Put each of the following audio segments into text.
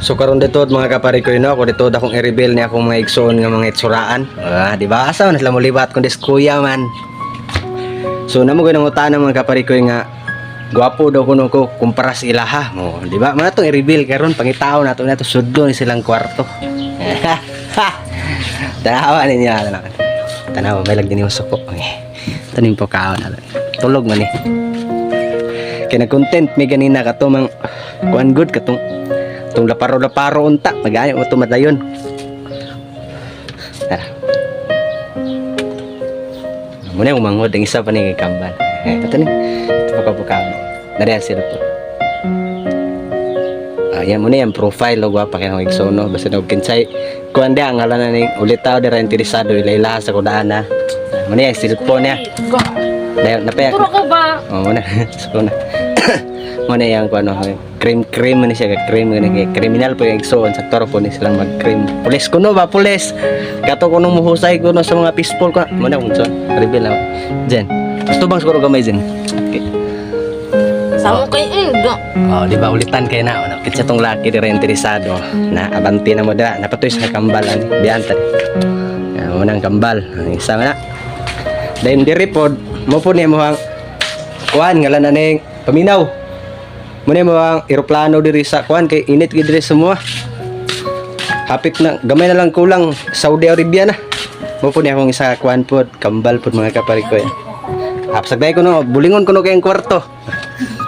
So karon dito mga kapari ko ako dito akong i-reveal niya akong mga igsoon nga mga itsuraan. Di ba? Asa na sila mo libat kundi kuya man. So namo gyud ang utana mga kapari ko nga gwapo daw kuno ko kumpara sa ilaha mo, di ba? Mga tong i-reveal karon pangitaw nato na to sudlo ni silang kwarto. Tanawa ninyo tanawa may lagdi ni usok ko. Tanim po kaon na. Tulog man eh. Kaya nag-content may ganina katumang kuan good katong tong laparo-laparo unta magaya mo tumadayon. Tara. Muna umangod ang isa pa ni kambal. Ito ni. Ito pa kapukaw. Nariyan sila po. Ayan muna yung profile lo gwapa kay igsono basta nag kinsay kuan dia ang ngalan ni ulitaw dira interesado ila sa kudana. Muna yung cellphone niya. Dahil napayak. Puro ko ba? Muna. Muna. Muna yung ano, cream man siya, cream criminal po yung igsoon sa toro po ni silang mag-cream. Pulis kuno ba, pulis? Kato kuno muhusay kuno sa mga pistol ko. Muna kung so, reveal na. Jen. Gusto bang siguro gamay Jen? Okay. Samo kay Di ba ulitan kay na ano, kitsa tong laki dira interesado na abanti na mo dira, napatoy sa kambalan, diyan ta. Unang kambal, isa na. Then di report mo po niya mo ang kuan ngalan na ning paminaw. Muna mo ang eroplano diri sa kuan kay init gid diri semua. Hapit na gamay na lang kulang Saudi Arabia na. Mo po niya akong isa kuan pod, kambal pod mga kapari ko. Hapsag day ko no, bulingon ko no kay kwarto.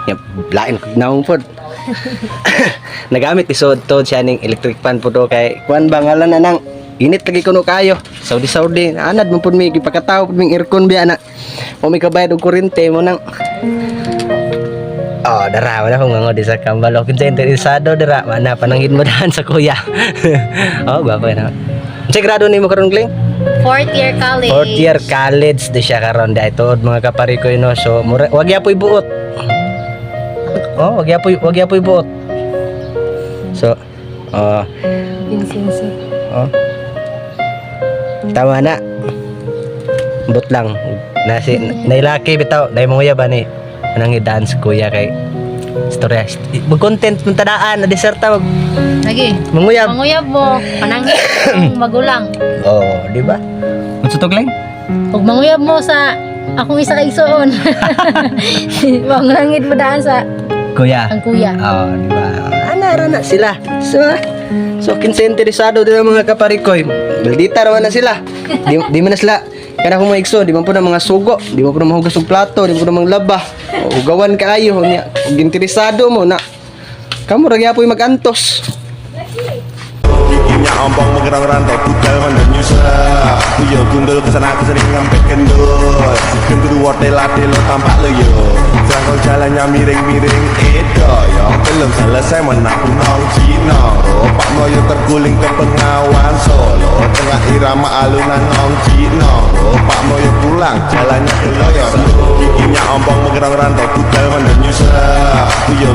Ya lain naong pod. Nagamit isod to siya ning electric fan pod kay kuan ba ngalan na nang init lagi kuno kayo. Saudi anad mo pod mi gipakataw pod ming aircon biya na. O may kabayad og kuryente mo nang dara wala kung ngangod sa kambal o kinsa interesado dara mana panangin mo dahan sa kuya. Gwapo na. Unsa grado nimo karon Gling? 4th year college. 4th year college di siya karon da ito mga kapari ko no. So wag yapoy buot. Wag yapoy buot. So Pinsinsi. tama na. But lang nailaki bitaw dai mo ba ni anang i-dance kuya kay istorya mag-content mong tadaan na deserta Lagi. manguyab Mo panangin ng magulang. di ba? Unsa to Glenn? Ug manguyab mo sa akong isa ka igsoon. Mangangit mo daan sa Kuya. ang kuya. Di ba? Ana sila. So kinsa interesado din ang mga kaparikoy. Baldita raman na sila. Di man na sila kana kung maigso, di man po na mga sugo, di man po na mahugas ng plato, di man po na manglaba. Ugawan kaayo niya. Ug interesado mo na kamo ra gyapon mag-antos. Giginya ombong magerang rantau budal mandan nyusa Kuyo gundul kesana kesini ngampet kendul Kendul wortel-ate lo tampak lo yo Jangkau jalannya miring-miring edo yo Belum selesai menaku nong Cino Pak Moyo terguling ke Bengawan Solo Tengah irama alunan nong Cino Pak Moyo pulang jalannya ke Loyo Giginya ombong magerang rantau budal mandan nyusa Kuyo